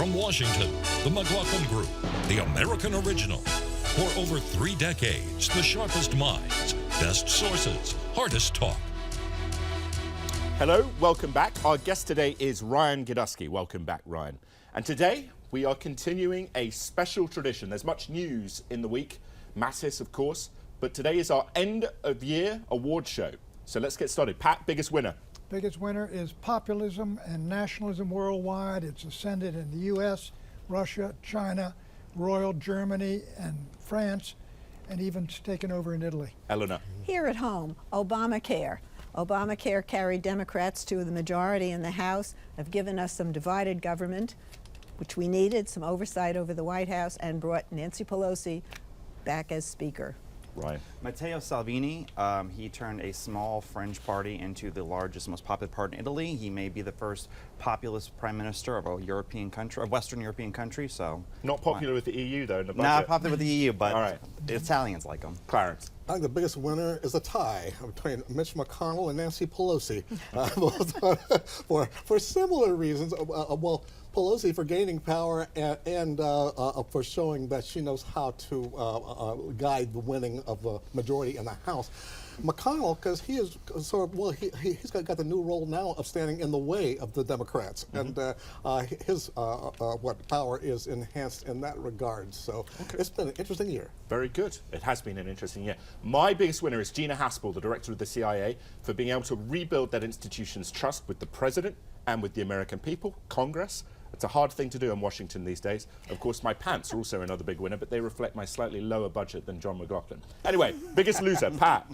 From Washington, the McLaughlin Group, the American original. For over 3 decades, the sharpest minds, best sources, hardest talk. Hello, welcome back. Our guest today is Ryan Gidusky. Welcome back, Ryan. And today, we are continuing a special tradition. There's much news in the week, masses, of course, but today is our end of year award show. So let's get started. Pat, biggest winner. Biggest winner is populism and nationalism worldwide. It's ascended in the U.S., Russia, China, Royal Germany, and France, and even taken over in Italy. Eleanor. Here at home, Obamacare. Obamacare carried Democrats to the majority in the House, have given us some divided government, which we needed, some oversight over the White House, and brought Nancy Pelosi back as Speaker. Right. Matteo Salvini, he turned a small fringe party into the largest, most popular party in Italy. He may be the first populist prime minister of a European country, a Western European country. So not popular with the EU though. In the budget. Not popular with the EU, but all right. The Italians like him. Clarence. I think the biggest winner is a tie between Mitch McConnell and Nancy Pelosi, for similar reasons. Well, Pelosi for gaining power and for showing that she knows how to guide the winning of the majority in the House. McConnell, because he is sort of, well, he's got the new role now of standing in the way of the Democrats, and his power is enhanced in that regard. So it's been an interesting year. Very good. It has been an interesting year. My biggest winner is Gina Haspel, the director of the CIA, for being able to rebuild that institution's trust with the president and with the American people, Congress. It's a hard thing to do in Washington these days. Of course, my pants are also another big winner, but they reflect my slightly lower budget than John McLaughlin. Anyway, biggest loser, Pat.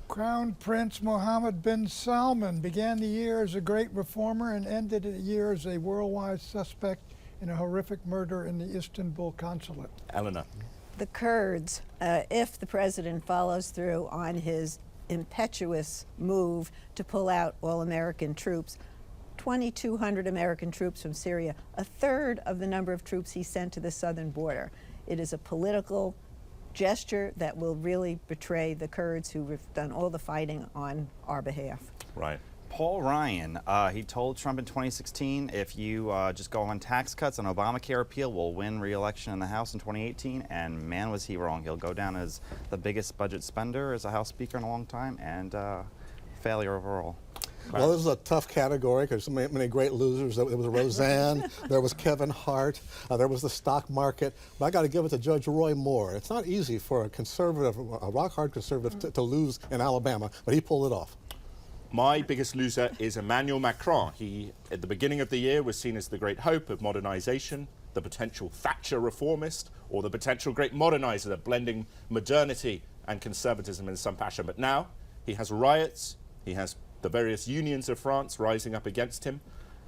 Crown Prince Mohammed bin Salman began the year as a great reformer and ended the year as a worldwide suspect in a horrific murder in the Istanbul consulate. Eleanor. The Kurds, if the president follows through on his impetuous move to pull out all American troops, 2,200 American troops from Syria, a third of the number of troops he sent to the southern border. It is a political gesture that will really betray the Kurds who have done all the fighting on our behalf. Right. Paul Ryan, he told Trump in 2016, if you just go on tax cuts and Obamacare repeal, we'll win re-election in the House in 2018, and man was he wrong. He'll go down as the biggest budget spender as a House Speaker in a long time, and failure overall. Well, this is a tough category because so many great losers. There was Roseanne, there was Kevin Hart, there was the stock market. But I got to give it to Judge Roy Moore. It's not easy for a conservative, a rock-hard conservative, to lose in Alabama, but he pulled it off. My biggest loser is Emmanuel Macron. He, at the beginning of the year, was seen as the great hope of modernization, the potential Thatcher reformist, or the potential great modernizer, blending modernity and conservatism in some fashion. But now he has riots, he has the various unions of France rising up against him,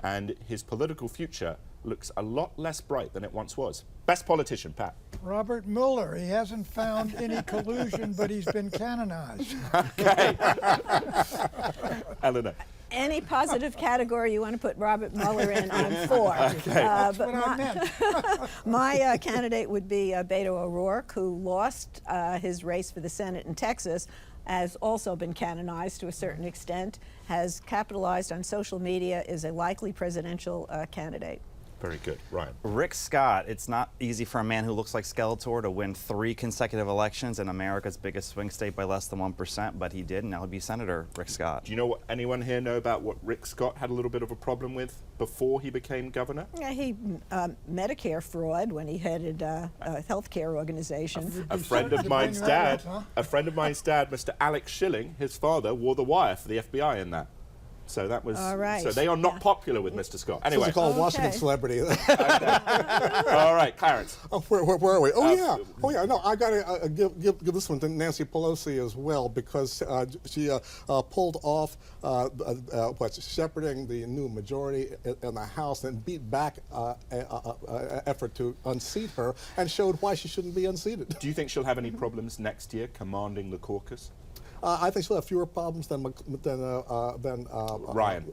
and his political future looks a lot less bright than it once was. Best politician, Pat. Robert Mueller. He hasn't found any collusion, but he's been canonized. Okay. Eleanor. Any positive category you want to put Robert Mueller in, I'm for. Okay. That's but what I meant. my candidate would be Beto O'Rourke, who lost his race for the Senate in Texas, has also been canonized to a certain extent, has capitalized on social media, is a likely presidential candidate. Very good. Ryan. Rick Scott, it's not easy for a man who looks like Skeletor to win 3 consecutive elections in America's biggest swing state by less than 1%, but he did, and now he'll be Senator Rick Scott. Do you know what anyone here know about what Rick Scott had a little bit of a problem with before he became governor? Yeah, he Medicare fraud when he headed a healthcare organization. A friend of mine's dad, Mr. Alex Schilling, his father, wore the wire for the FBI in that. So that was. All right. So they are not popular with Mr. Scott. Anyway. This is called Washington celebrity. All right, Clarence. Where are we? Oh yeah. No, I got to give this one to Nancy Pelosi as well, because she pulled off shepherding the new majority in the House and beat back effort to unseat her and showed why she shouldn't be unseated. Do you think she'll have any problems next year commanding the caucus? I think she'll have fewer problems than Ryan.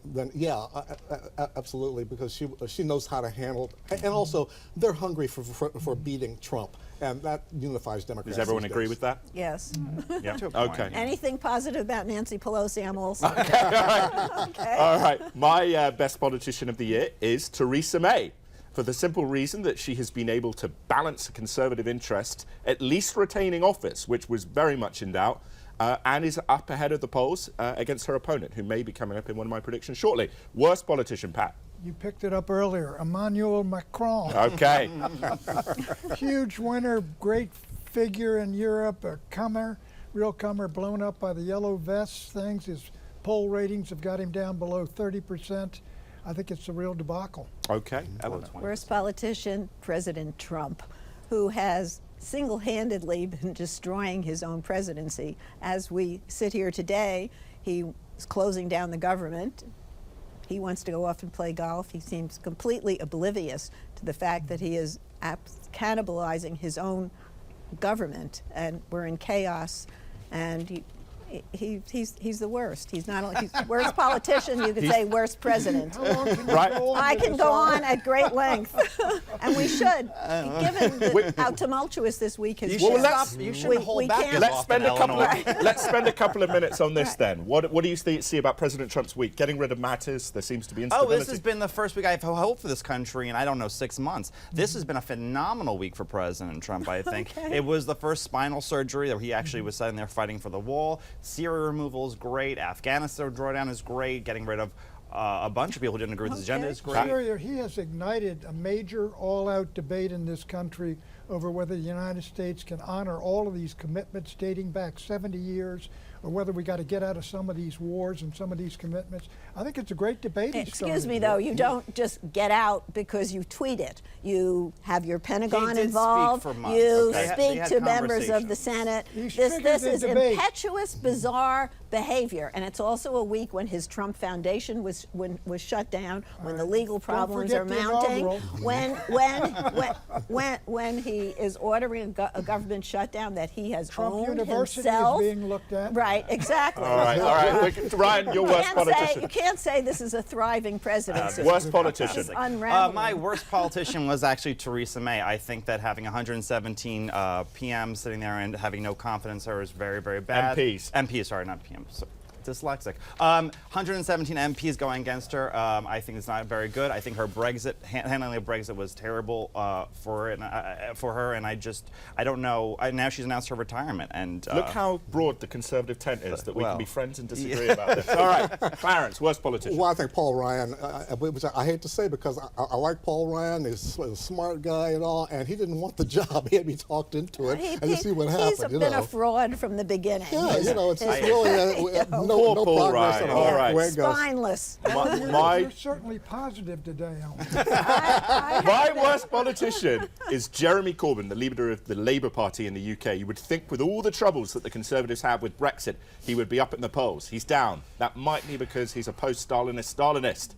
Absolutely, because she knows how to handle it, and also they're hungry for beating Trump, and that unifies Democrats. Does everyone agree with that? Yes. Yeah. Okay. Anything positive about Nancy Pelosi, I'm also. Okay. All right. Okay. All right. My best politician of the year is Theresa May. for the simple reason that she has been able to balance a conservative interest, at least retaining office, which was very much in doubt, and is up ahead of the polls against her opponent, who may be coming up in one of my predictions shortly. Worst politician, Pat? You picked it up earlier, Emmanuel Macron. Okay. Huge winner, great figure in Europe, a comer, real comer, blown up by the yellow vests things. His poll ratings have got him down below 30%. I think it's a real debacle. Okay. Eleanor. Worst politician, President Trump, who has single-handedly been destroying his own presidency. As we sit here today, he is closing down the government. He wants to go off and play golf. He seems completely oblivious to the fact that he is cannibalizing his own government, and we're in chaos. And he's the worst. He's not only he's the worst politician. You could say worst president. Right. I can go on at great length, and we should, given how tumultuous this week has been. You shouldn't hold back as Let's often, spend Eleanor. let's spend a couple of minutes on this then. What do you see about President Trump's week? Getting rid of matters. There seems to be instability. Oh, this has been the first week I've hoped for this country in, I don't know, 6 months. This has been a phenomenal week for President Trump, I think. Okay. It was the first spinal surgery that he actually was sitting there fighting for the wall. Syria removal is great. Afghanistan drawdown is great. Getting rid of a bunch of people who didn't agree with his agenda is great. Syria, he has ignited a major all-out debate in this country over whether the United States can honor all of these commitments dating back 70 years, or whether we got to get out of some of these wars and some of these commitments. I think it's a great debate. Excuse me, though, you don't just get out because you tweet it. You have your Pentagon involved. Speak for months. You They speak had to members of the conversations. Senate. He's This triggered the is debate. impetuous, bizarre behavior, and it's also a week when his Trump Foundation was shut down, when the legal problems are forget the mounting, inaugural. when he is ordering a government shutdown that he has Trump owned University himself. is being looked at. Right, exactly. All right. Ryan, your worst politician. You can't say this is a thriving presidency. Worst politician. This is unraveling. My worst politician was actually Theresa May. I think that having 117 PMs sitting there and having no confidence in her is very, very bad. MPs, sorry, not PMs. So, dyslexic. 117 MPs going against her. I think it's not very good. I think her handling of Brexit was terrible for her, and I don't know. Now she's announced her retirement, and Look how broad the conservative tent is that we can well, be friends and disagree about this. All right, Clarence, worst politician. Well, I think Paul Ryan, which I hate to say because I like Paul Ryan. He's a smart guy and all, and he didn't want the job. He had to be talked into it, and you see what happened. He's been a fraud from the beginning. Yeah, it's really Poor no Paul progress Ryan. at all. All right. Where it goes. Spineless. You're certainly positive today, Ellen. My worst politician is Jeremy Corbyn, the leader of the Labour Party in the UK. You would think with all the troubles that the Conservatives have with Brexit, he would be up in the polls. He's down. That might be because he's a post-Stalinist.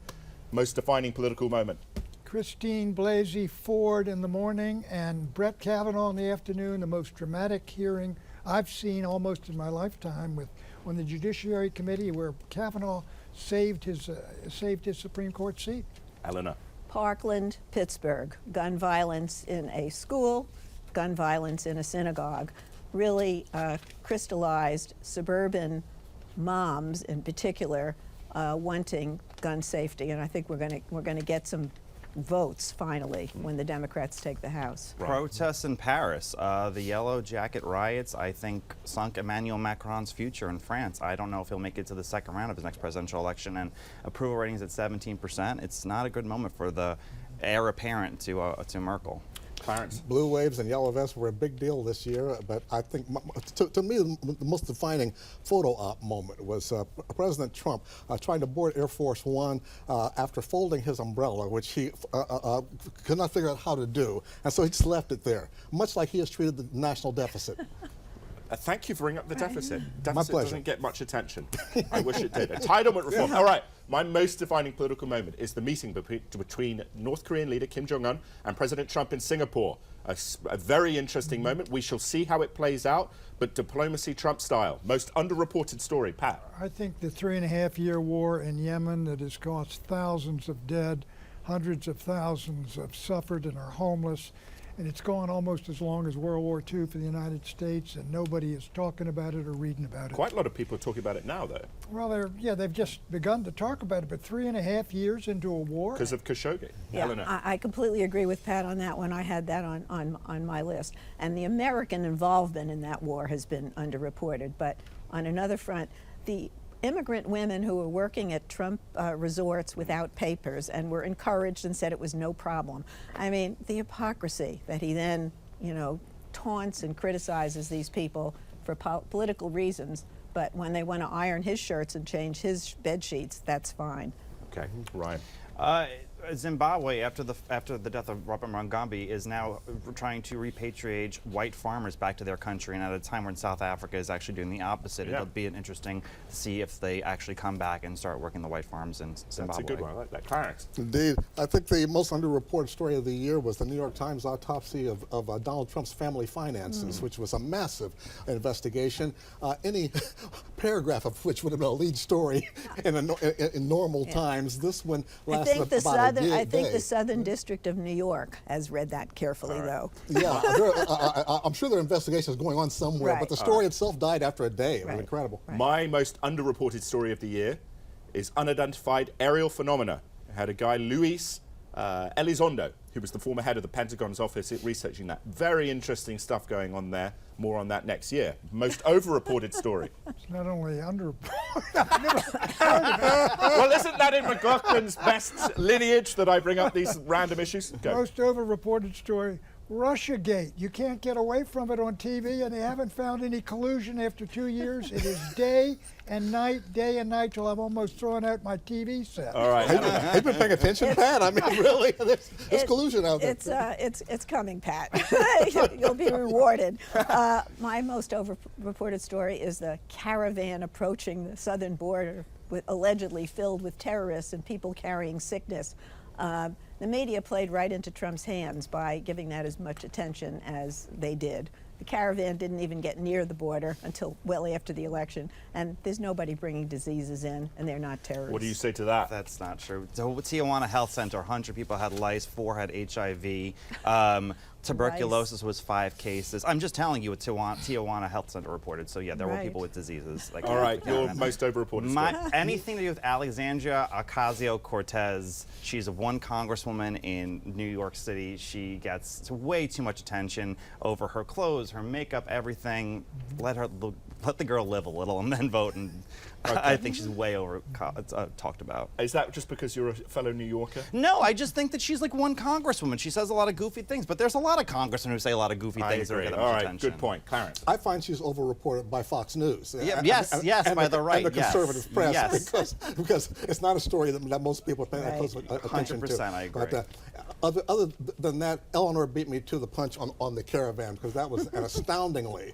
Most defining political moment. Christine Blasey Ford in the morning and Brett Kavanaugh in the afternoon, the most dramatic hearing I've seen almost in my lifetime, when the Judiciary Committee, where Kavanaugh saved his Supreme Court seat. Eleanor. Parkland, Pittsburgh. Gun violence in a school, gun violence in a synagogue. Really crystallized suburban moms, in particular, wanting gun safety, and I think we're going to get some votes finally when the Democrats take the House. Protests in Paris, the Yellow Jacket riots, I think, sunk Emmanuel Macron's future in France. I don't know if he'll make it to the second round of his next presidential election, and approval ratings at 17%. It's not a good moment for the heir apparent to Merkel. Clarence. Blue waves and yellow vests were a big deal this year, but I think, to me, the most defining photo op moment was President Trump trying to board Air Force One after folding his umbrella, which he could not figure out how to do, and so he just left it there, much like he has treated the national deficit. Thank you for bringing up the deficit. My Deficit pleasure. doesn't get much attention. I wish it did. Entitlement reform. All right. My most defining political moment is the meeting between North Korean leader Kim Jong-un and President Trump in Singapore. A very interesting moment. We shall see how it plays out, but diplomacy Trump style. Most underreported story. Pat. I think the 3.5-year war in Yemen that has cost thousands of dead, hundreds of thousands have suffered and are homeless, And it's gone almost as long as World War II for the United States, and nobody is talking about it or reading about it. Quite a lot of people are talking about it now, though. Well, they've just begun to talk about it, but 3.5 years into a war. Because of Khashoggi. Yeah, Eleanor. I completely agree with Pat on that one. I had that on my list. And the American involvement in that war has been underreported. But on another front, the immigrant women who were working at Trump resorts without papers and were encouraged and said it was no problem. I mean, the hypocrisy that he then, taunts and criticizes these people for political reasons, but when they want to iron his shirts and change his bed sheets, that's fine. Okay, Ryan. Zimbabwe, after the death of Robert Mugabe, is now trying to repatriate white farmers back to their country, and at a time when South Africa is actually doing the opposite. Yeah. It'll be interesting to see if they actually come back and start working the white farms in Zimbabwe. That's a good one. I like that. Clarence. Indeed. I think the most underreported story of the year was the New York Times autopsy of Donald Trump's family finances, which was a massive investigation. Any paragraph of which would have been a lead story in normal times. This one lasted about a day. I think the Southern District of New York has read that carefully, though. Yeah, I'm sure their investigation is going on somewhere, but the story itself died after a day. It was incredible. Right. My most underreported story of the year is unidentified aerial phenomena. It had a guy, Luis Elizondo, who was the former head of the Pentagon's office researching that. Very interesting stuff going on there. More on that next year. Most overreported story. It's not only underreported. Well, isn't that in McLaughlin's best lineage that I bring up these random issues? Go. Most overreported story, Russiagate. You can't get away from it on TV, and they haven't found any collusion after 2 years. It is day and night till I'm almost throwing out my TV set. All right. Have you been paying attention, Pat? I mean, really, there's collusion out there. It's coming, Pat. You'll be rewarded. My most overreported story is the caravan approaching the southern border, allegedly filled with terrorists and people carrying sickness. The media played right into Trump's hands by giving that as much attention as they did. The caravan didn't even get near the border until well after the election, and there's nobody bringing diseases in, and they're not terrorists. What do you say to that? That's not true. So Tijuana Health Center, 100 people had lice, 4 had HIV. Tuberculosis was 5 cases. I'm just telling you what Tijuana Health Center reported. So yeah, there were people with diseases. All right, your most overreported story. Anything to do with Alexandria Ocasio-Cortez. She's one congresswoman in New York City. She gets way too much attention over her clothes, her makeup, everything. Let the girl live a little and then vote. And I think she's way over talked about. Is that just because you're a fellow New Yorker? No, I just think that she's like one congresswoman. She says a lot of goofy things, but there's a lot of congressmen who say a lot of goofy things that agree. get that All much right, attention. good point. Clarence. I find she's overreported by Fox News. By the right, and the conservative press, yes. because it's not a story that most people pay close attention to. 100%, I agree. But, other than that, Eleanor beat me to the punch on the caravan, because that was an astoundingly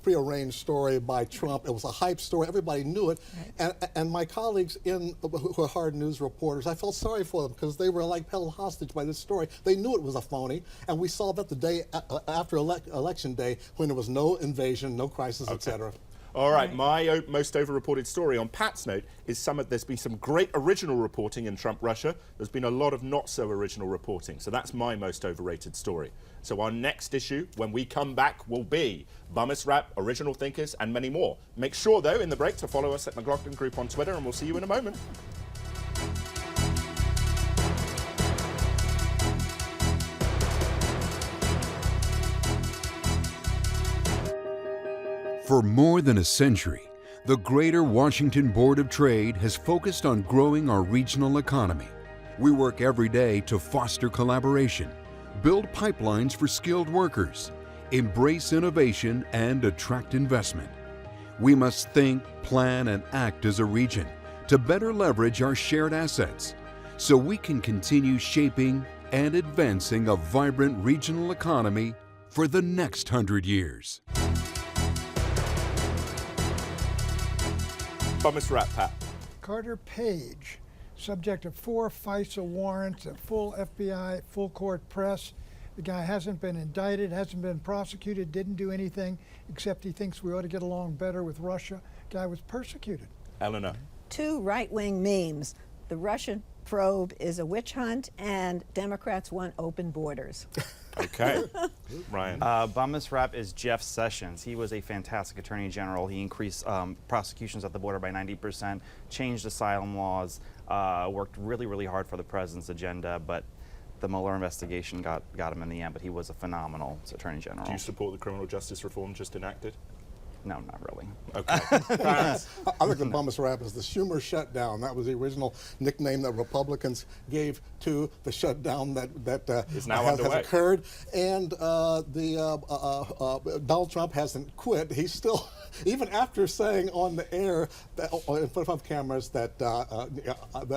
prearranged story by Trump. It was a hype story. Everybody knew it. Right. And my colleagues who are hard news reporters, I felt sorry for them, because they were like held hostage by this story. They knew it was a phony, and we saw that the day after Election Day, when there was no invasion, no crisis, etc. All right, my most overreported story on Pat's note is there's been some great original reporting in Trump Russia. There's been a lot of not so original reporting. So that's my most overrated story. So our next issue, when we come back, will be Bummus Rap, Original Thinkers, and many more. Make sure, though, in the break to follow us at McLaughlin Group on Twitter, and we'll see you in a moment. For more than a century, the Greater Washington Board of Trade has focused on growing our regional economy. We work every day to foster collaboration, build pipelines for skilled workers, embrace innovation, and attract investment. We must think, plan, and act as a region to better leverage our shared assets so we can continue shaping and advancing a vibrant regional economy for the next 100 years. Bummus Rap, Pat. Carter Page, subject of 4 FISA warrants, a full FBI, full court press. The guy hasn't been indicted, hasn't been prosecuted, didn't do anything, except he thinks we ought to get along better with Russia. Guy was persecuted. Eleanor. 2 right-wing memes. The Russian probe is a witch hunt, and Democrats want open borders. Okay. Ryan. Bummus rap is Jeff Sessions. He was a fantastic attorney general. He increased prosecutions at the border by 90%, changed asylum laws, worked really, really hard for the president's agenda, but the Mueller investigation got him in the end, but he was a phenomenal attorney general. Do you support the criminal justice reform just enacted? No, not really. Okay. Clarence. I think the Bummus rap is the Schumer shutdown. That was the original nickname that Republicans gave to the shutdown that Is now has underway. occurred. And Donald Trump hasn't quit. He's still, even after saying on the air, that, in front of cameras, that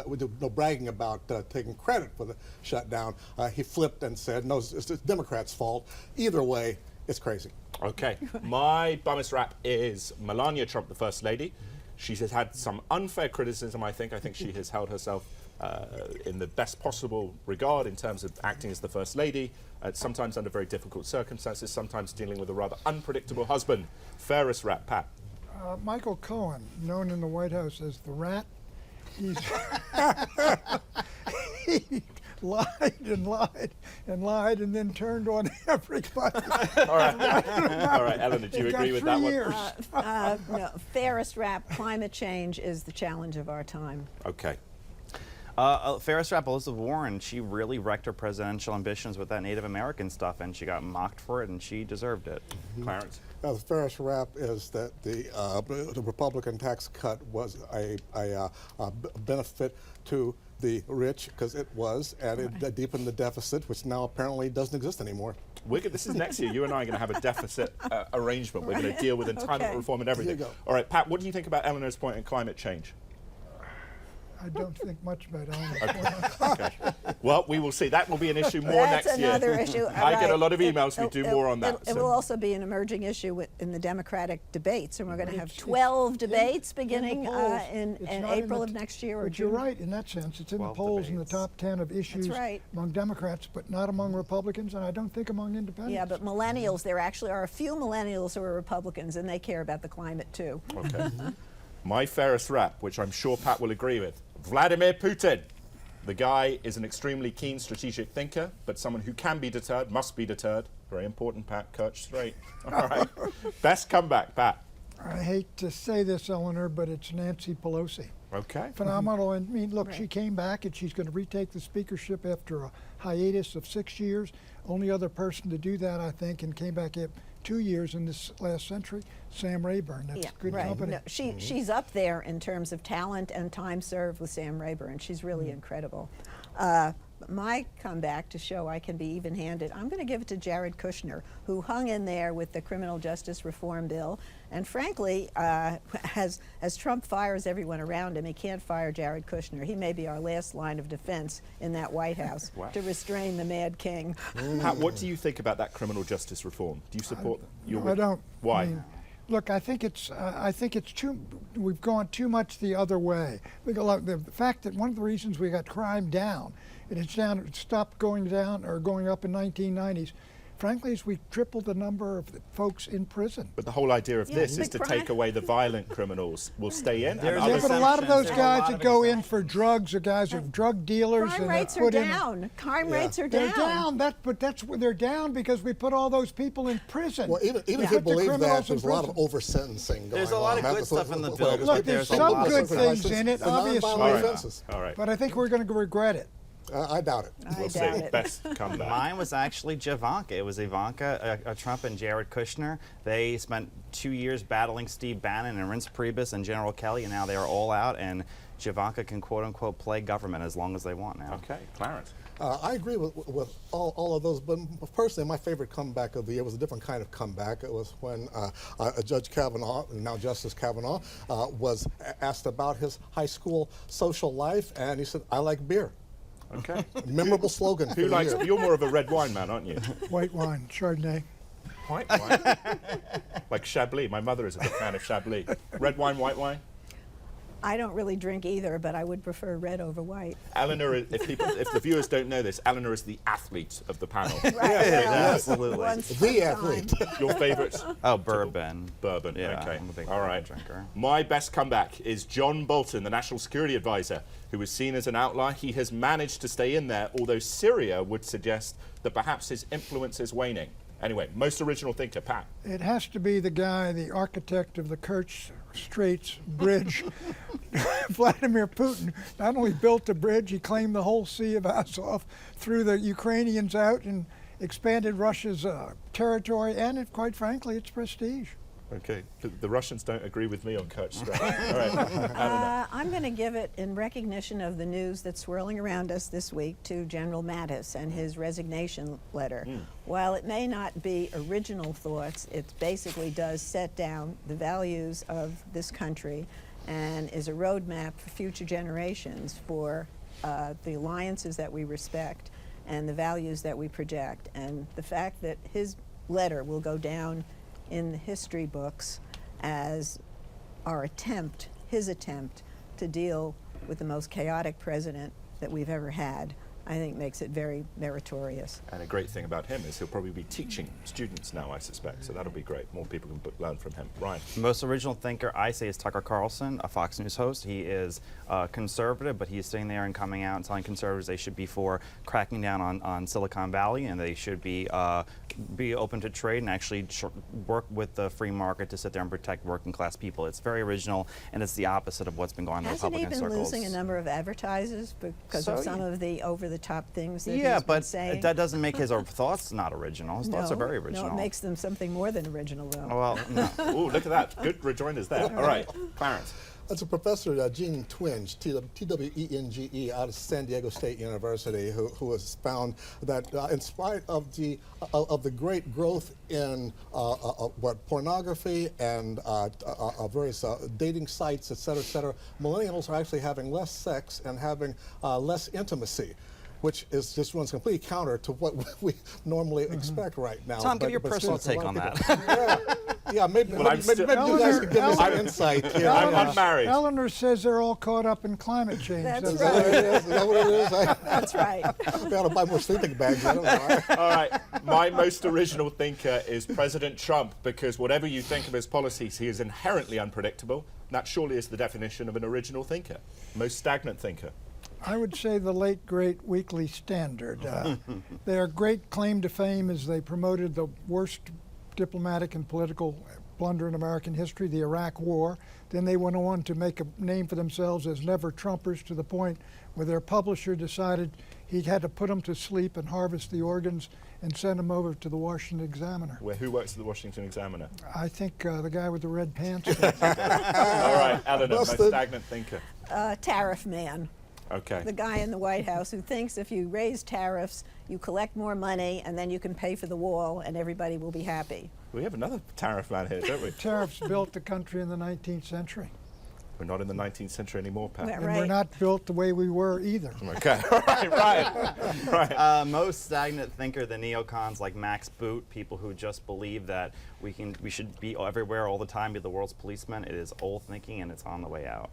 with no bragging about taking credit for the shutdown, he flipped and said, no, it's the Democrats' fault. Either way, it's crazy. Okay. My Bummus rap is Melania Trump, the First Lady. She has had some unfair criticism, I think. I think she has held herself in the best possible regard in terms of acting as the First Lady, sometimes under very difficult circumstances, sometimes dealing with a rather unpredictable husband. Fairest rap, Pat. Michael Cohen, known in the White House as the Rat, he's he lied and lied and lied and then turned on everybody. All right, Eleanor, do you He's got agree with that 3 one? years. No, fairest rap, climate change is the challenge of our time. Okay. Fairest rap, Elizabeth Warren, she really wrecked her presidential ambitions with that Native American stuff, and she got mocked for it, and she deserved it. Clarence. The fairest rap is that the Republican tax cut was a benefit to the rich, because it was, and it deepened the deficit, which now apparently doesn't exist anymore. This is next year. You and I are going to have a deficit arrangement. We're going to deal with entitlement reform and everything. There you go. All right, Pat, what do you think about Eleanor's point on climate change? I don't think much about it. Okay. Well, we will see. That will be an issue more That's next year. another issue. I get a lot of emails. We do more on that. It will also be an emerging issue in the Democratic debates, and we're going to have 12 debates beginning polls. in It's not in April the of next year. Or But you're June. right in that sense. It's in the 12 polls in the debates. top 10 of issues right. among Democrats, but not among Republicans, and I don't think among independents. Yeah, but millennials, there actually are a few millennials who are Republicans, and they care about the climate too. Okay. My fairest rap, which I'm sure Pat will agree with, Vladimir Putin. The guy is an extremely keen strategic thinker, but someone who can be deterred, must be deterred. Very important, Pat. Coach straight. All right. Best comeback, Pat. I hate to say this, Eleanor, but it's Nancy Pelosi. Okay. Phenomenal. And I mean, look, she came back and she's going to retake the speakership after a hiatus of 6 years. Only other person to do that, I think, and came back at 2 years in this last century, Sam Rayburn. That's good company. No, she's up there in terms of talent and time served with Sam Rayburn. She's really incredible. My comeback to show I can be even-handed, I'm going to give it to Jared Kushner, who hung in there with the criminal justice reform bill, and frankly, as Trump fires everyone around him, he can't fire Jared Kushner. He may be our last line of defense in that White House Wow. to restrain the Mad King. Pat, what do you think about that criminal justice reform? Do you support No, I don't. Why? I mean, look, I think it's too. We've gone too much the other way. The fact that one of the reasons we got crime down, and it stopped going down or going up in 1990s. Frankly, is we tripled the number of folks in prison. But the whole idea of Yeah, this the is to crime- take away the violent criminals will stay in. There's and Yeah, others- but a lot of those There's a guys lot that of go in exceptions. for drugs are guys who are drug dealers. Crime and rates they're are put in. down. Crime Yeah. rates are They're down. down. They're down because we put all those people in prison. Well, even We if you put the believe criminals that, in there's a lot of prison. over-sentencing going on. There's a lot of good That's stuff what- in the what- bill, what- but Look, there's there's a some lot good of things in it, the nonviolent obviously, offenses. All right. but I think we're going to regret it. I doubt it. I We'll doubt see. it. Best comeback. Mine was actually Javanka. It was Ivanka Trump and Jared Kushner. They spent 2 years battling Steve Bannon and Reince Priebus and General Kelly, and now they are all out, and Javanka can quote-unquote play government as long as they want now. Okay, Clarence. I agree with all of those, but personally, my favorite comeback of the year was a different kind of comeback. It was when Judge Kavanaugh, now Justice Kavanaugh, was asked about his high school social life, and he said, "I like beer." Okay. Memorable slogan for Who the likes? year. You're more of a red wine man, aren't you? White wine, Chardonnay. White wine. Like Chablis. My mother is a big fan of Chablis. Red wine, white wine. I don't really drink either, but I would prefer red over white. Eleanor, if the viewers don't know this, Eleanor is the athlete of the panel. Right. Absolutely. The athlete. Your favourite? Oh, bourbon. Bourbon, Yeah, okay. I'm a big All bourbon right. drinker. My best comeback is John Bolton, the National Security Advisor, who was seen as an outlier. He has managed to stay in there, although Syria would suggest that perhaps his influence is waning. Anyway, most original thinker, Pat. It has to be the guy, the architect of the Kerch Straits Bridge, Vladimir Putin. Not only built the bridge, he claimed the whole Sea of Azov, threw the Ukrainians out and expanded Russia's territory and, quite frankly, its prestige. Okay, the Russians don't agree with me on Kerch Strait. All right. I'm going to give it in recognition of the news that's swirling around us this week to General Mattis and his resignation letter. While it may not be original thoughts, it basically does set down the values of this country and is a roadmap for future generations for the alliances that we respect and the values that we project. And the fact that his letter will go down in the history books as our attempt, his attempt, to deal with the most chaotic president that we've ever had, I think makes it very meritorious. And a great thing about him is he'll probably be teaching students now, I suspect, so that'll be great. More people can learn from him. Ryan. Most original thinker, I say, is Tucker Carlson, a Fox News host. He is conservative, but he's sitting there and coming out and telling conservatives they should be for cracking down on Silicon Valley, and they should be open to trade and actually work with the free market to sit there and protect working class people. It's very original, and it's the opposite of what's been going on in Hasn't he Republican been circles. losing a number of advertisers because of some of the over-the-top things that Yeah, he's been but saying? that doesn't make his thoughts not original. His thoughts are very No, original. it makes them something more than original, though. Well, no. Ooh, look at that. Good rejoinders there. All right, Clarence. That's a professor, Gene Twenge, Twenge, out of San Diego State University, who has found that in spite of the great growth in pornography and various dating sites, et cetera, millennials are actually having less sex and having less intimacy, which is just runs completely counter to what we normally expect right now. Tom, give your personal still, take on that. maybe you guys could give me some insight here. I'm unmarried. Eleanor says they're all caught up in climate change. That's Is that what it is? Is that what it is? That's right. I gotta buy more sleeping bags. I don't know. All right, my most original thinker is President Trump, because whatever you think of his policies, he is inherently unpredictable. That surely is the definition of an original thinker. Most stagnant thinker. I would say the late, great Weekly Standard. Their great claim to fame is they promoted the worst diplomatic and political blunder in American history, the Iraq War. Then they went on to make a name for themselves as never-Trumpers, to the point where their publisher decided he had to put them to sleep and harvest the organs and send them over to the Washington Examiner. Who works at the Washington Examiner? I think the guy with the red pants. All right, Eleanor, most Busted. stagnant thinker. Tariff man. Okay. The guy in the White House who thinks if you raise tariffs, you collect more money, and then you can pay for the wall, and everybody will be happy. We have another tariff man here, don't we? Tariffs built the country in the 19th century. We're not in the 19th century anymore, Pat. Well, And right. we're not built the way we were either. Okay, all right, right. Most stagnant thinker, the neocons like Max Boot, people who just believe that we should be everywhere all the time, be the world's policeman. It is old thinking, and it's on the way out.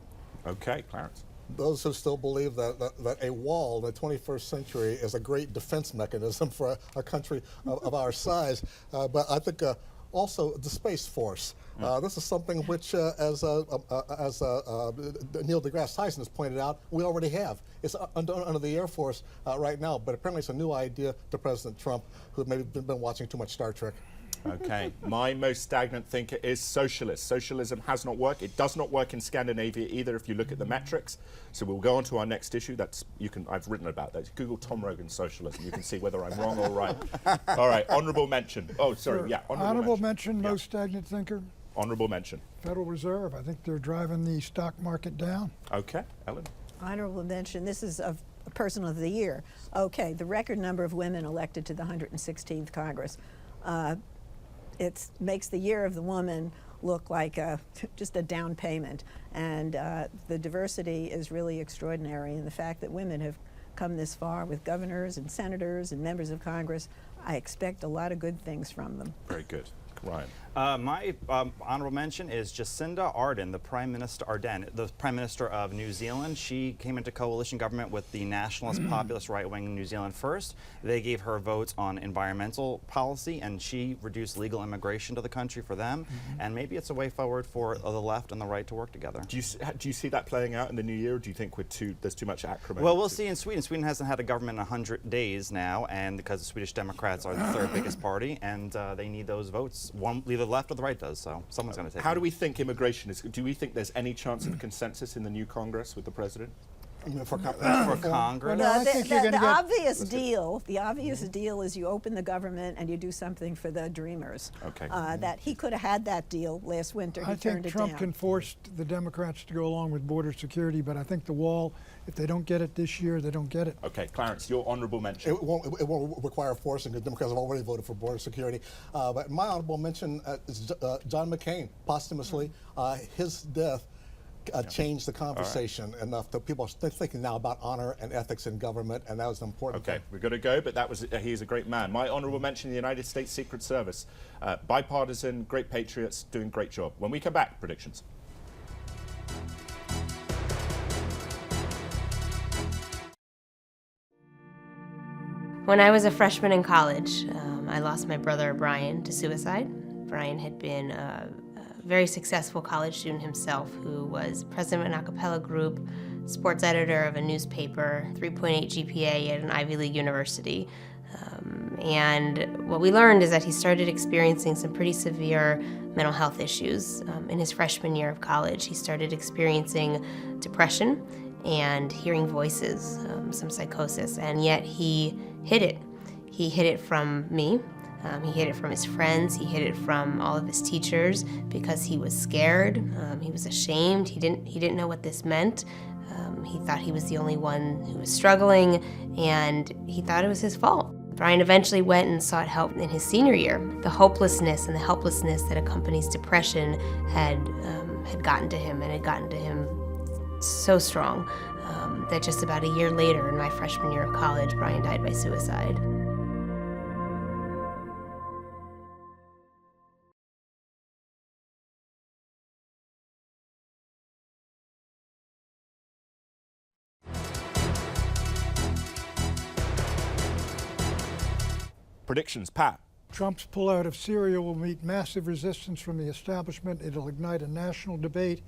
Okay, Clarence. Those who still believe that a wall in the 21st century is a great defense mechanism for a country of our size. But I think also the Space Force. This is something which, as Neil deGrasse Tyson has pointed out, we already have. It's under the Air Force right now, but apparently it's a new idea to President Trump, who maybe been watching too much Star Trek. Okay, my most stagnant thinker is socialist. Socialism has not worked. It does not work in Scandinavia either if you look at the metrics. So we'll go on to our next issue. I've written about that. Google Tom Rogan socialism. You can see whether I'm wrong or right. All right, honorable mention. Oh, sorry, yeah, Honorable mention, most stagnant thinker, Honorable mention. Federal Reserve. I think they're driving the stock market down. Okay, Ellen. Honorable mention, this is a person of the year. Okay, the record number of women elected to the 116th Congress. It makes the year of the woman look like just a down payment. And the diversity is really extraordinary. And the fact that women have come this far with governors and senators and members of Congress, I expect a lot of good things from them. Very good. Ryan. My honorable mention is Jacinda Ardern, the Prime Minister of New Zealand. She came into coalition government with the nationalist populist right-wing New Zealand First. They gave her votes on environmental policy, and she reduced legal immigration to the country for them. And maybe it's a way forward for the left and the right to work together. Do you see that playing out in the new year, or do you think there's too much acrimony? Well, we'll see in Sweden. Sweden hasn't had a government in 100 days now, and because the Swedish Democrats are the third biggest party, and they need those votes. Either the left or the right does, so someone's going to take it. How do we think immigration is? Do we think there's any chance of consensus in the new Congress with the president? For Congress? No, I think you're The gonna get- obvious deal is you open the government and you do something for the dreamers. Okay. That he could have had that deal last winter. He I turned think it Trump down. can force the Democrats to go along with border security, but I think the wall, if they don't get it this year, they don't get it. Okay, Clarence, your honourable mention. It won't require forcing because Democrats have already voted for border security. But my honorable mention is John McCain, posthumously. His death changed the conversation enough that people are thinking now about honor and ethics in government, and that was an important Okay, thing. we've got to go, but he's a great man. My honourable mention, the United States Secret Service. Bipartisan, great patriots, doing great job. When we come back, predictions. When I was a freshman in college, I lost my brother Brian to suicide. Brian had been a very successful college student himself who was president of an a cappella group, sports editor of a newspaper, 3.8 GPA at an Ivy League university. And what we learned is that he started experiencing some pretty severe mental health issues. In his freshman year of college, he started experiencing depression and hearing voices, some psychosis, and yet he hid it. He hid it from me. He hid it from his friends. He hid it from all of his teachers because he was scared. He was ashamed. He didn't know what this meant. He thought he was the only one who was struggling, and he thought it was his fault. Brian eventually went and sought help in his senior year. The hopelessness and the helplessness that accompanies depression had gotten to him, and had gotten to him so strong that just about a year later, in my freshman year of college, Brian died by suicide. Predictions, Pat. Trump's pullout of Syria will meet massive resistance from the establishment. It'll ignite a national debate,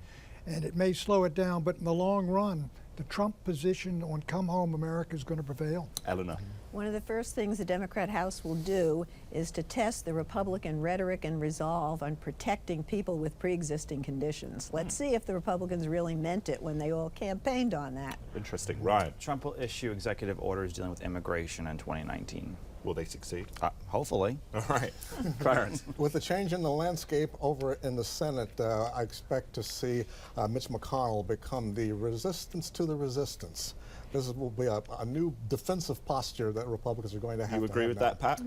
and it may slow it down, but in the long run, the Trump position on Come Home America is going to prevail. Eleanor. One of the first things the Democrat House will do is to test the Republican rhetoric and resolve on protecting people with pre-existing conditions. Let's see if the Republicans really meant it when they all campaigned on that. Interesting. Ryan. Trump will issue executive orders dealing with immigration in 2019. Will they succeed? Hopefully. All right. Clarence. With the change in the landscape over in the Senate, I expect to see Mitch McConnell become the resistance to the resistance. This will be a new defensive posture that Republicans are going to have. You agree with that, Pat?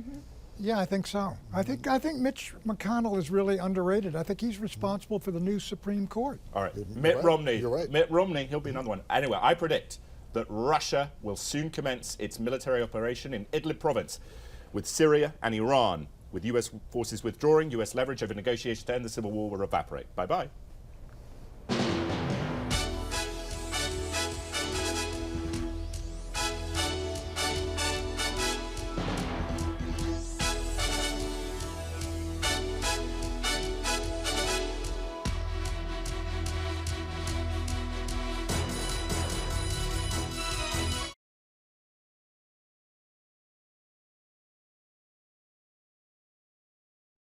Yeah, I think so. I think Mitch McConnell is really underrated. I think he's responsible for the new Supreme Court. All right. Mitt Romney. You're right. Mitt Romney, he'll be another one. Anyway, I predict that Russia will soon commence its military operation in Idlib province with Syria and Iran. With U.S. forces withdrawing, U.S. leverage over negotiations to end the civil war will evaporate. Bye-bye.